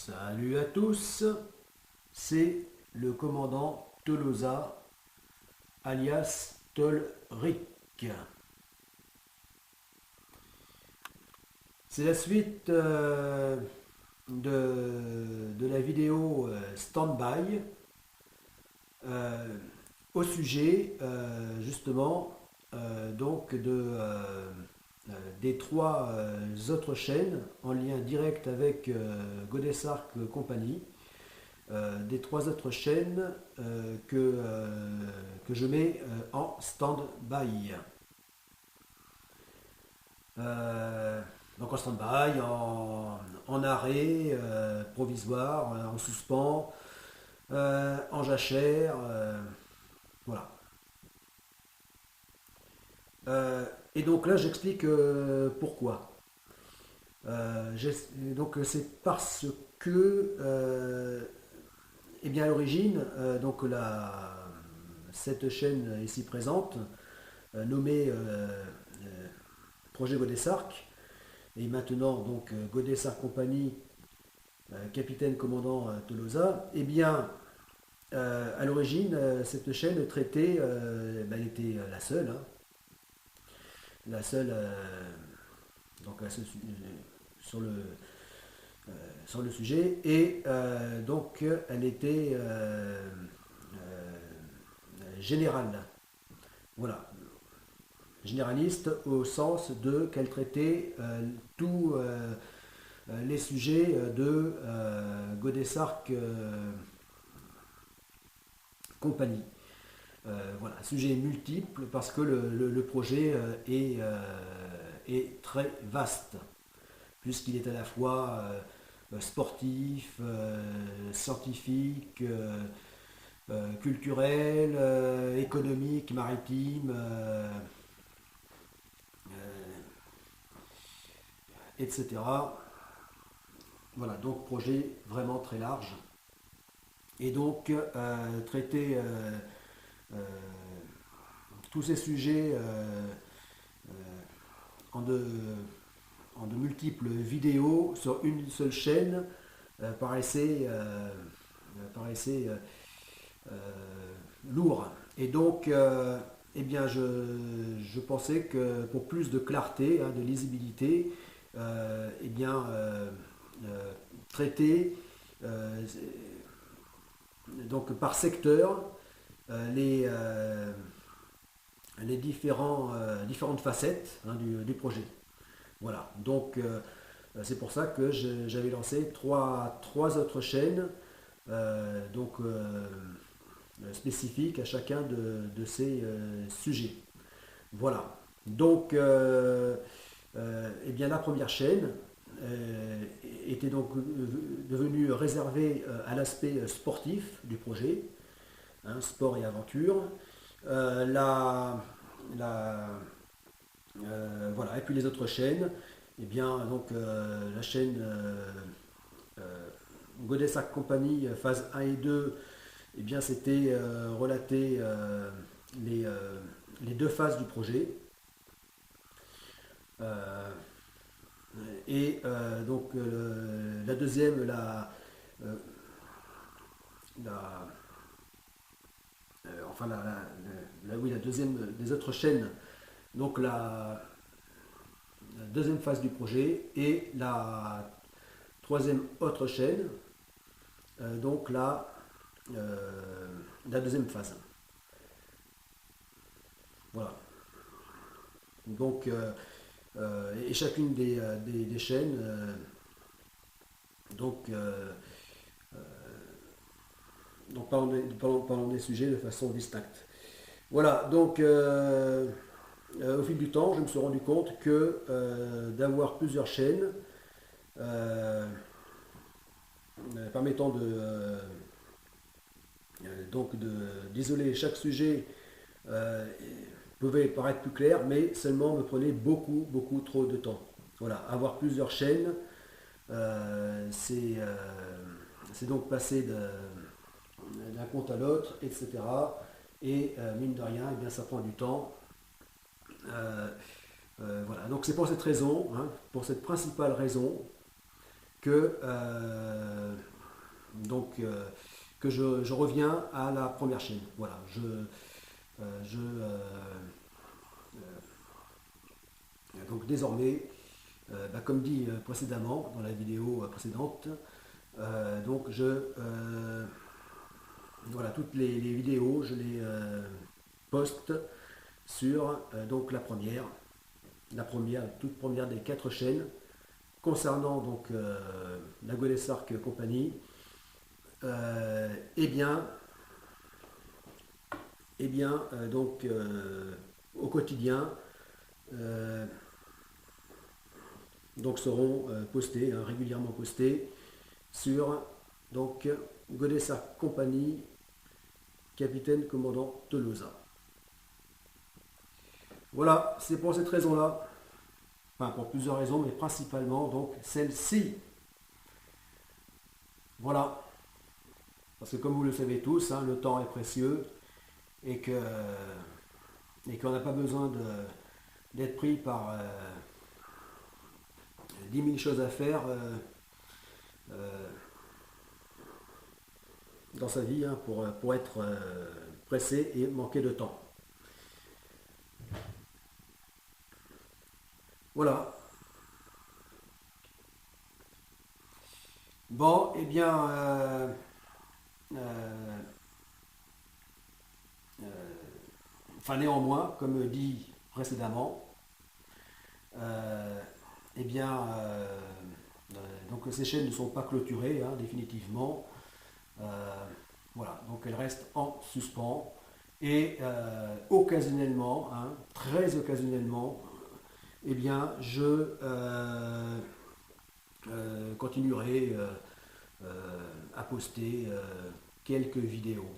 Salut à tous, c'est le commandant Tolosa, alias Tolric. C'est la suite de la vidéo Standby euh, au sujet justement des trois autres chaînes en lien direct avec Godesarc Company, des trois autres chaînes que je mets en stand-by. Euh, donc en stand-by, en arrêt provisoire, en suspens, en jachère, voilà. Et donc là, j'explique pourquoi. Donc c'est parce que, eh bien à l'origine, cette chaîne ici présente, nommée Projet Godesarc, et maintenant donc Godesarc Compagnie, capitaine commandant Tolosa, eh bien à l'origine, cette chaîne traitait, elle était la seule, hein, la seule, la seule sur le, sur le sujet, et donc elle était générale. Voilà, généraliste au sens de qu'elle traitait tous les sujets de Godesarc Compagnie. Voilà, sujet multiple parce que le projet est très vaste, puisqu'il est à la fois sportif, scientifique, culturel, économique, maritime, etc. Voilà, donc projet vraiment très large. Et donc traiter euh, tous ces sujets en de, en de multiples vidéos sur une seule chaîne paraissait lourd. Et donc, eh bien, je pensais que pour plus de clarté, hein, de lisibilité, eh bien, traiter donc par secteur les différentes facettes, hein, du projet. Voilà, donc c'est pour ça que j'avais lancé trois autres chaînes spécifiques à chacun de ces sujets. Voilà, donc eh bien, la première chaîne était donc devenue réservée à l'aspect sportif du projet, hein, sport et aventure. La, la, voilà, et puis les autres chaînes, eh bien, donc la chaîne Godessac Company phase 1 et 2, eh bien, c'était relater les, euh, les deux phases du projet. Euh, la deuxième, euh, la, enfin oui, la deuxième des autres chaînes, donc la deuxième phase du projet, et la troisième autre chaîne, donc la deuxième phase. Voilà. Donc, et chacune des chaînes, donc, parlons des sujets de façon distincte. Voilà, donc au fil du temps, je me suis rendu compte que d'avoir plusieurs chaînes permettant d'isoler chaque sujet pouvait paraître plus clair, mais seulement me prenait beaucoup trop de temps. Voilà, avoir plusieurs chaînes, c'est donc passer d'un compte à l'autre, etc. Et mine de rien, eh bien, ça prend du temps. Voilà, donc c'est pour cette raison, hein, pour cette principale raison, que, que je reviens à la première chaîne. Voilà, je, donc désormais, comme dit précédemment dans la vidéo précédente, donc voilà, toutes les vidéos, je les poste sur donc la toute première des 4 chaînes concernant donc la Godes Ark Company. Eh bien, donc au quotidien, euh, donc seront postés, hein, régulièrement postés sur donc Godes Ark Company, capitaine commandant Tolosa. Voilà, c'est pour cette raison-là, enfin pour plusieurs raisons, mais principalement donc celle-ci. Voilà, parce que comme vous le savez tous, hein, le temps est précieux et que et qu'on n'a pas besoin d'être pris par 10 000 choses à faire euh, dans sa vie, hein, pour être pressé et manquer de temps. Voilà. Bon, eh bien, euh, enfin néanmoins, comme dit précédemment, euh, eh bien, donc ces chaînes ne sont pas clôturées, hein, définitivement. Voilà, donc elles restent en suspens et occasionnellement, hein, très occasionnellement, eh bien, je continuerai à poster quelques vidéos.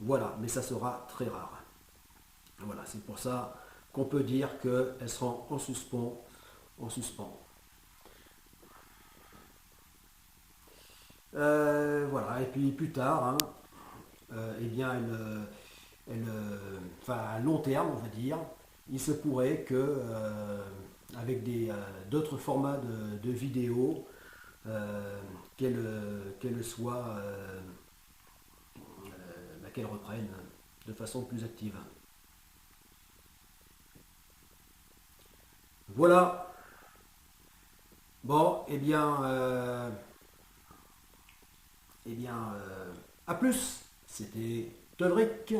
Voilà, mais ça sera très rare. Voilà, c'est pour ça qu'on peut dire qu'elles seront en suspens, en suspens. Voilà, et puis plus tard, hein, eh bien, enfin, à long terme, on va dire, il se pourrait que, avec d'autres formats de vidéos, qu'elle soit, qu'elle reprenne de façon plus active. Voilà. Bon, eh bien, à plus. C'était Tolric.